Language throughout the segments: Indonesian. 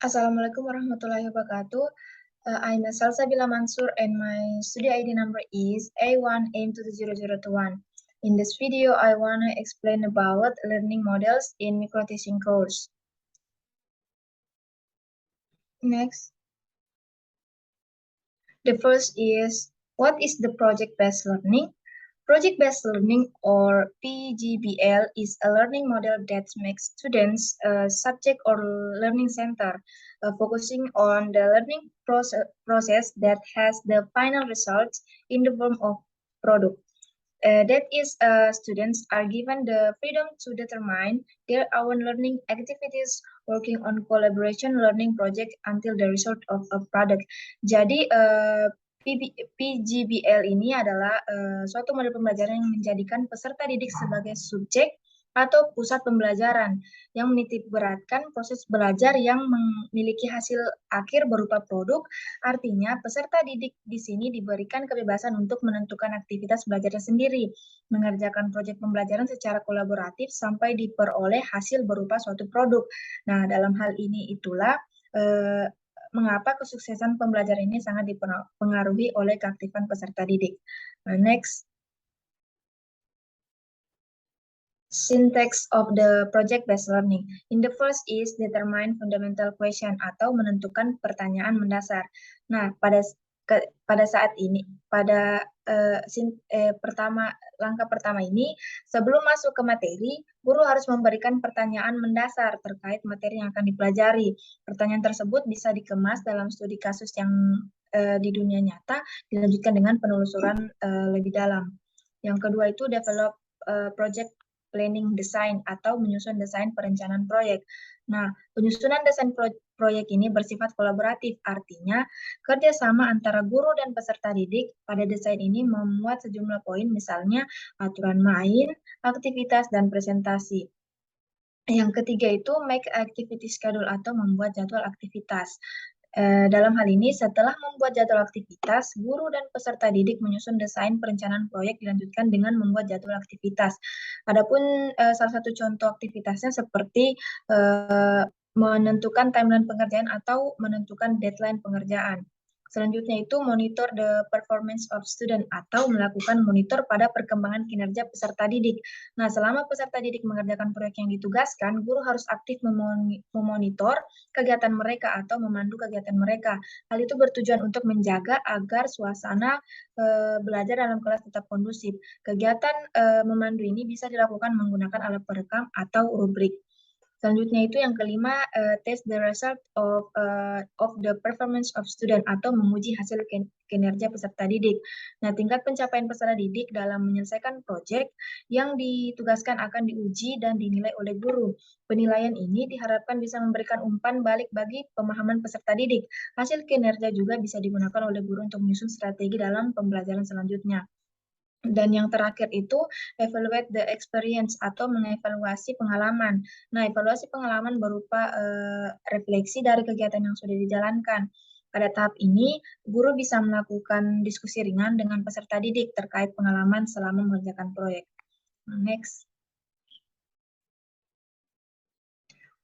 Assalamualaikum warahmatullahi wabarakatuh. I'm Salsabila Mansur and my study ID number is A1M20021. In this video, I want to explain about learning models in micro-teaching course. Next. The first is, what is the project-based learning? Project-based learning, or PGBL, is a learning model that makes students subject or learning center, focusing on the learning process that has the final results in the form of product. That is, students are given the freedom to determine their own learning activities, working on collaboration learning project until the result of a product. Jadi, PGBL ini adalah suatu model pembelajaran yang menjadikan peserta didik sebagai subjek atau pusat pembelajaran yang menitik beratkan proses belajar yang memiliki hasil akhir berupa produk. Artinya, peserta didik di sini diberikan kebebasan untuk menentukan aktivitas belajarnya sendiri, mengerjakan proyek pembelajaran secara kolaboratif sampai diperoleh hasil berupa suatu produk. Nah, dalam hal ini itulah mengapa kesuksesan pembelajaran ini sangat dipengaruhi oleh keaktifan peserta didik. Next. Syntax of the project-based learning. In the first is determine fundamental question atau menentukan pertanyaan mendasar. Nah, pada saat ini, pada langkah pertama ini, sebelum masuk ke materi, guru harus memberikan pertanyaan mendasar terkait materi yang akan dipelajari. Pertanyaan tersebut bisa dikemas dalam studi kasus yang di dunia nyata, dilanjutkan dengan penelusuran lebih dalam. Yang kedua itu develop project planning design atau menyusun desain perencanaan proyek. Nah, penyusunan desain proyek ini bersifat kolaboratif, artinya kerjasama antara guru dan peserta didik. Pada desain ini memuat sejumlah poin, misalnya aturan main, aktivitas, dan presentasi. Yang ketiga itu make activity schedule atau membuat jadwal aktivitas. Dalam hal ini, setelah membuat jadwal aktivitas, guru dan peserta didik menyusun desain perencanaan proyek dilanjutkan dengan membuat jadwal aktivitas. Adapun salah satu contoh aktivitasnya seperti menentukan timeline pengerjaan atau menentukan deadline pengerjaan. Selanjutnya itu monitor the performance of student atau melakukan monitor pada perkembangan kinerja peserta didik. Nah, selama peserta didik mengerjakan proyek yang ditugaskan, guru harus aktif memonitor kegiatan mereka atau memandu kegiatan mereka. Hal itu bertujuan untuk menjaga agar suasana belajar dalam kelas tetap kondusif. Kegiatan memandu ini bisa dilakukan menggunakan alat perekam atau rubrik. Selanjutnya itu yang kelima, test the result of the performance of student atau menguji hasil kinerja peserta didik. Nah, tingkat pencapaian peserta didik dalam menyelesaikan proyek yang ditugaskan akan diuji dan dinilai oleh guru. Penilaian ini diharapkan bisa memberikan umpan balik bagi pemahaman peserta didik. Hasil kinerja juga bisa digunakan oleh guru untuk menyusun strategi dalam pembelajaran selanjutnya. Dan yang terakhir itu evaluate the experience atau mengevaluasi pengalaman. Nah, evaluasi pengalaman berupa refleksi dari kegiatan yang sudah dijalankan. Pada tahap ini, guru bisa melakukan diskusi ringan dengan peserta didik terkait pengalaman selama mengerjakan proyek. Next.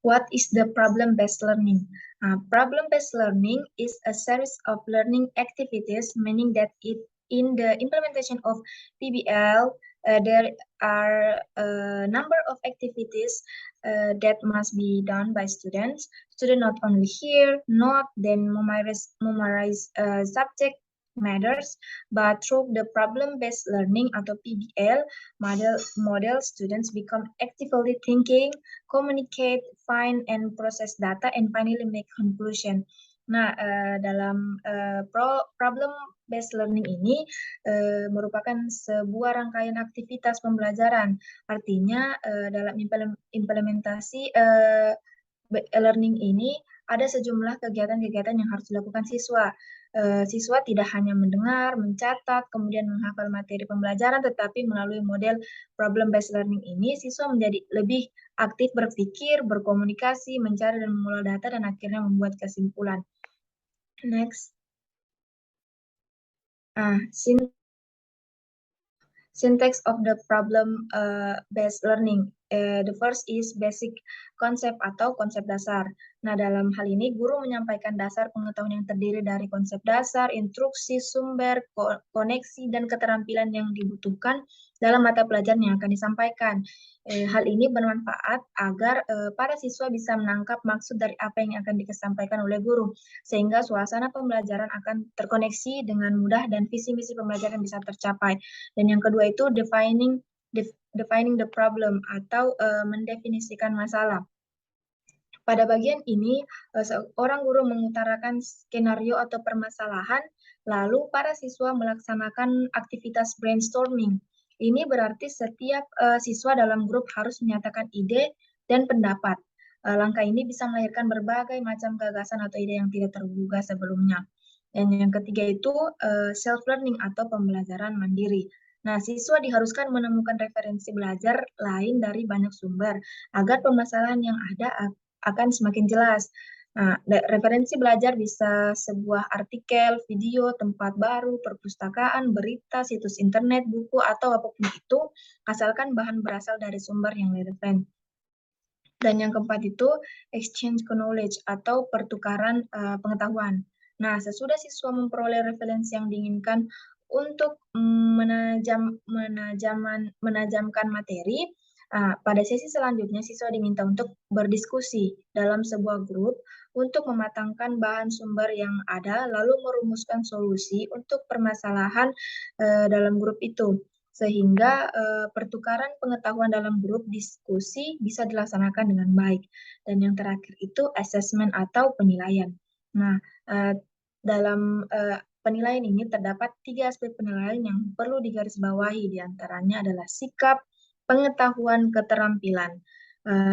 What is the problem-based learning? Problem-based learning is a series of learning activities, meaning that in the implementation of PBL, there are a number of activities that must be done by students. Students not only hear, note, then memorize subject matters, but through the problem-based learning atau PBL model, students become actively thinking, communicate, find, and process data, and finally make conclusion. Nah, dalam problem-based learning ini merupakan sebuah rangkaian aktivitas pembelajaran. Artinya, dalam implementasi learning ini, ada sejumlah kegiatan-kegiatan yang harus dilakukan siswa. Siswa tidak hanya mendengar, mencatat, kemudian menghafal materi pembelajaran, tetapi melalui model problem-based learning ini, siswa menjadi lebih aktif berpikir, berkomunikasi, mencari dan mengolah data, dan akhirnya membuat kesimpulan. Next. Syntax of the problem-based learning. The first is basic konsep atau konsep dasar. Nah, dalam hal ini guru menyampaikan dasar pengetahuan yang terdiri dari konsep dasar, instruksi, sumber, koneksi, dan keterampilan yang dibutuhkan dalam mata pelajaran yang akan disampaikan. Hal ini bermanfaat agar para siswa bisa menangkap maksud dari apa yang akan disampaikan oleh guru, sehingga suasana pembelajaran akan terkoneksi dengan mudah dan visi misi pembelajaran bisa tercapai. Dan yang kedua itu defining the problem atau mendefinisikan masalah. Pada bagian ini, seorang guru mengutarakan skenario atau permasalahan, lalu para siswa melaksanakan aktivitas brainstorming. Ini berarti setiap siswa dalam grup harus menyatakan ide dan pendapat. Langkah ini bisa melahirkan berbagai macam gagasan atau ide yang tidak terduga sebelumnya. Dan yang ketiga itu self-learning atau pembelajaran mandiri. Nah, siswa diharuskan menemukan referensi belajar lain dari banyak sumber agar permasalahan yang ada akan semakin jelas. Nah, referensi belajar bisa sebuah artikel, video, tempat baru, perpustakaan, berita, situs internet, buku, atau apapun itu, asalkan bahan berasal dari sumber yang relevan. Dan yang keempat itu exchange knowledge atau pertukaran pengetahuan. Nah, sesudah siswa memperoleh referensi yang diinginkan untuk menajamkan materi, pada sesi selanjutnya siswa diminta untuk berdiskusi dalam sebuah grup untuk mematangkan bahan sumber yang ada, lalu merumuskan solusi untuk permasalahan dalam grup itu, sehingga pertukaran pengetahuan dalam grup diskusi bisa dilaksanakan dengan baik. Dan yang terakhir itu assessment atau penilaian. Nah, dalam penilaian ini terdapat 3 aspek penilaian yang perlu digarisbawahi, diantaranya adalah sikap, pengetahuan, keterampilan.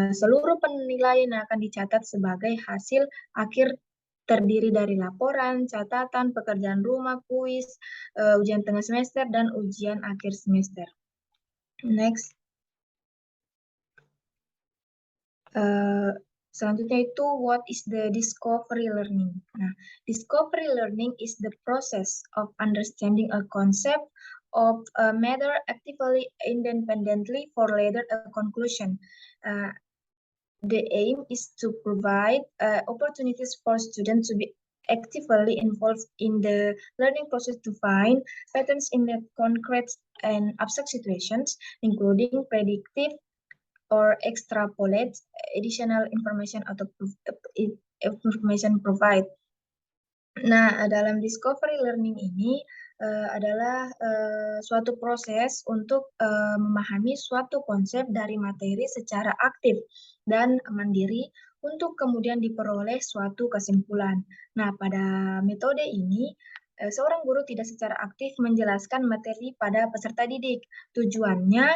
Seluruh penilaian akan dicatat sebagai hasil akhir terdiri dari laporan, catatan, pekerjaan rumah, kuis, ujian tengah semester, dan ujian akhir semester. Next. Selanjutnya itu what is the discovery learning? Nah, discovery learning is the process of understanding a concept of a matter actively independently for later a conclusion. The aim is to provide opportunities for students to be actively involved in the learning process to find patterns in the concrete and abstract situations, including predictive or extrapolate additional information atau information provide. Nah, dalam discovery learning ini adalah suatu proses untuk memahami suatu konsep dari materi secara aktif dan mandiri untuk kemudian diperoleh suatu kesimpulan. Nah, pada metode ini seorang guru tidak secara aktif menjelaskan materi pada peserta didik. Tujuannya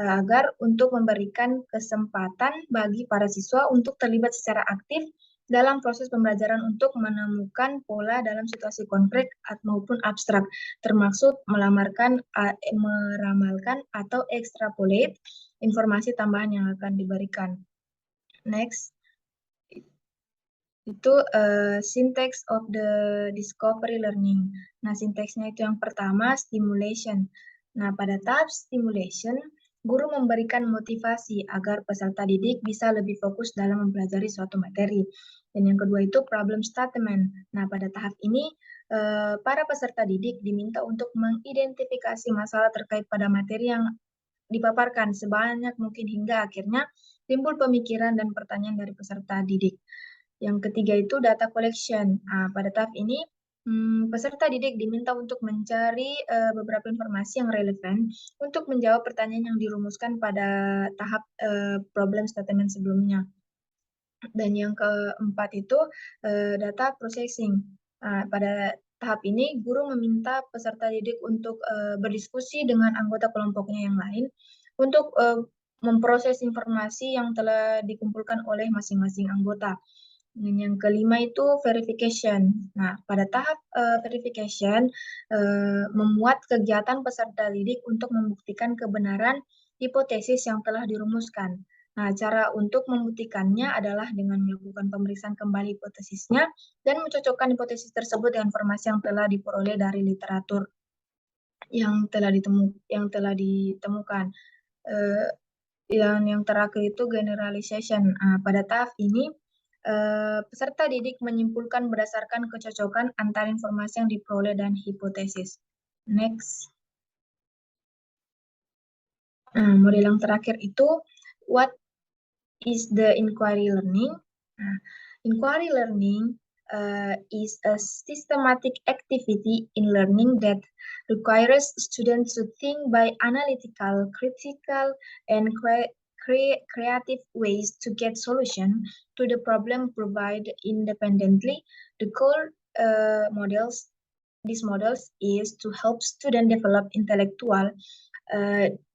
agar untuk memberikan kesempatan bagi para siswa untuk terlibat secara aktif dalam proses pembelajaran untuk menemukan pola dalam situasi konkret maupun abstrak, termasuk meramalkan atau extrapolate informasi tambahan yang akan diberikan. Next. Itu syntax of the discovery learning. Nah, sinteksnya itu yang pertama, stimulation. Nah, pada tahap stimulation, guru memberikan motivasi agar peserta didik bisa lebih fokus dalam mempelajari suatu materi. Dan yang kedua itu problem statement. Nah, pada tahap ini, para peserta didik diminta untuk mengidentifikasi masalah terkait pada materi yang dipaparkan sebanyak mungkin hingga akhirnya timbul pemikiran dan pertanyaan dari peserta didik. Yang ketiga itu data collection. Pada tahap ini, peserta didik diminta untuk mencari beberapa informasi yang relevan untuk menjawab pertanyaan yang dirumuskan pada tahap problem statement sebelumnya. Dan yang keempat itu data processing. Pada tahap ini, guru meminta peserta didik untuk berdiskusi dengan anggota kelompoknya yang lain untuk memproses informasi yang telah dikumpulkan oleh masing-masing anggota. Dan yang kelima itu verification. Nah, pada tahap verification, memuat kegiatan peserta didik untuk membuktikan kebenaran hipotesis yang telah dirumuskan. Nah, cara untuk membuktikannya adalah dengan melakukan pemeriksaan kembali hipotesisnya dan mencocokkan hipotesis tersebut dengan informasi yang telah diperoleh dari literatur yang telah ditemukan. yang terakhir itu generalization. Pada tahap ini, peserta didik menyimpulkan berdasarkan kecocokan antara informasi yang diperoleh dan hipotesis. Next. Model yang terakhir itu, what is the inquiry learning? Inquiry learning is a systematic activity in learning that requires students to think by analytical, critical, and creative ways to get solution to the problem provided independently. The core these models is to help students develop intellectual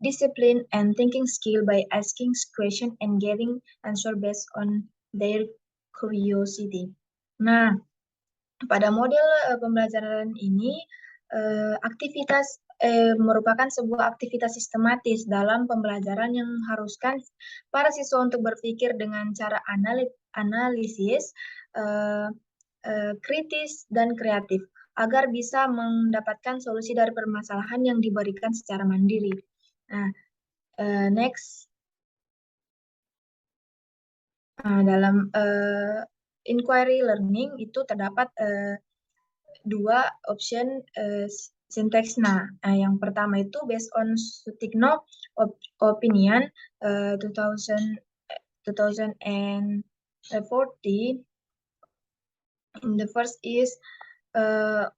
discipline and thinking skill by asking question and getting answer based on their curiosity. Nah, pada model pembelajaran ini, aktivitas merupakan sebuah aktivitas sistematis dalam pembelajaran yang mengharuskan para siswa untuk berpikir dengan cara analisis, kritis, dan kreatif, agar bisa mendapatkan solusi dari permasalahan yang diberikan secara mandiri. Nah, next. Dalam inquiry learning itu terdapat dua option sintaksnya. Yang pertama itu based on Sutikno opinion 2040. The first is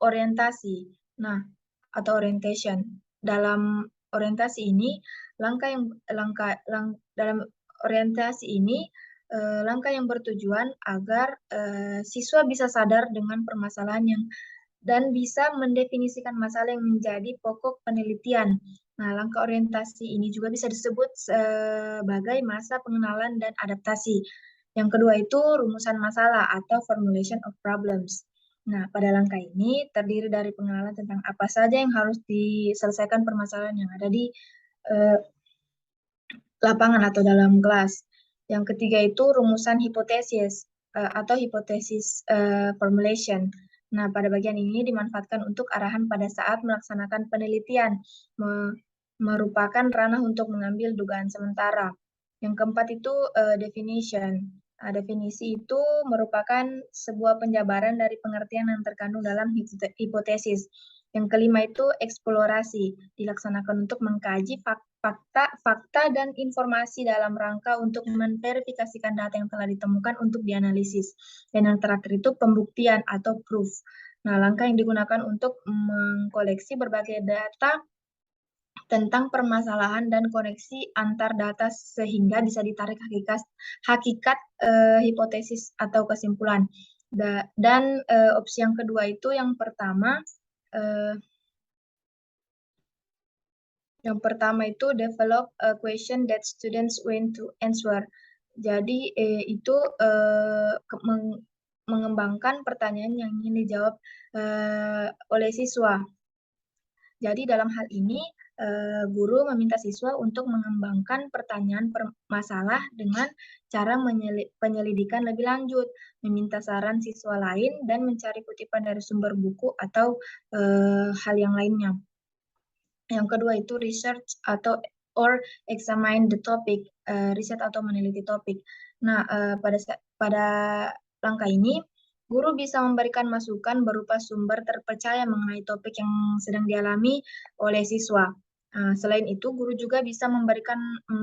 orientasi. Nah, atau orientation. Dalam orientasi ini, dalam orientasi ini langkah yang bertujuan agar siswa bisa sadar dengan permasalahan dan bisa mendefinisikan masalah yang menjadi pokok penelitian. Nah, langkah orientasi ini juga bisa disebut sebagai masa pengenalan dan adaptasi. Yang kedua itu rumusan masalah atau formulation of problems. Nah, pada langkah ini terdiri dari pengenalan tentang apa saja yang harus diselesaikan permasalahan yang ada di lapangan atau dalam kelas. Yang ketiga itu rumusan hipotesis atau hipotesis formulation. Nah, pada bagian ini dimanfaatkan untuk arahan pada saat melaksanakan penelitian, merupakan ranah untuk mengambil dugaan sementara. Yang keempat itu definition. Definisi itu merupakan sebuah penjabaran dari pengertian yang terkandung dalam hipotesis. Yang kelima itu eksplorasi, dilaksanakan untuk mengkaji fakta dan informasi dalam rangka untuk memverifikasikan data yang telah ditemukan untuk dianalisis. Dan yang terakhir itu pembuktian atau proof. Nah, langkah yang digunakan untuk mengkoleksi berbagai data tentang permasalahan dan koneksi antar data sehingga bisa ditarik hakikat hipotesis atau kesimpulan. Dan opsi yang kedua itu yang pertama itu develop a question that students want to answer. Jadi itu mengembangkan pertanyaan yang ingin dijawab oleh siswa. Jadi dalam hal ini guru meminta siswa untuk mengembangkan pertanyaan masalah dengan cara penyelidikan lebih lanjut, meminta saran siswa lain, dan mencari kutipan dari sumber buku atau hal yang lainnya. Yang kedua itu research or examine the topic, riset atau meneliti topik. Nah, pada langkah ini, guru bisa memberikan masukan berupa sumber terpercaya mengenai topik yang sedang dialami oleh siswa. Selain itu, guru juga bisa memberikan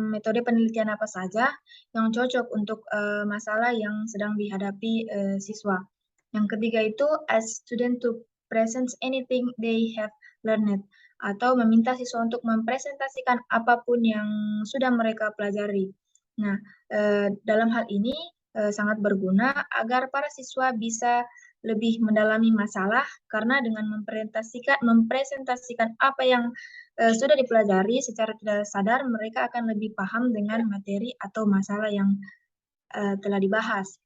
metode penelitian apa saja yang cocok untuk masalah yang sedang dihadapi siswa. Yang ketiga itu ask student to present anything they have learned, atau meminta siswa untuk mempresentasikan apapun yang sudah mereka pelajari. Nah, dalam hal ini sangat berguna agar para siswa bisa lebih mendalami masalah, karena dengan mempresentasikan apa yang sudah dipelajari secara tidak sadar, mereka akan lebih paham dengan materi atau masalah yang telah dibahas.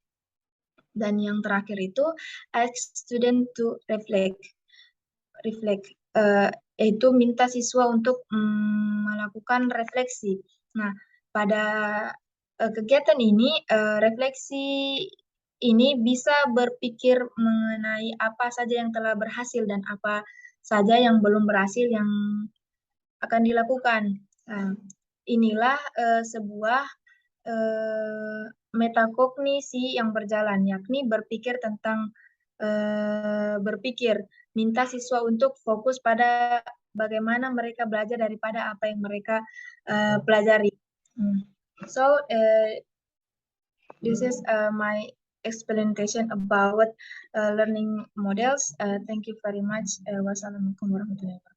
Dan yang terakhir itu ask student to reflect, yaitu minta siswa untuk melakukan refleksi. Nah, pada kegiatan ini, refleksi ini bisa berpikir mengenai apa saja yang telah berhasil dan apa saja yang belum berhasil yang akan dilakukan. inilah sebuah metakognisi yang berjalan, yakni berpikir tentang berpikir, minta siswa untuk fokus pada bagaimana mereka belajar daripada apa yang mereka pelajari. So this is my explanation about learning models. Thank you very much. Wassalamualaikum warahmatullahi wabarakatuh.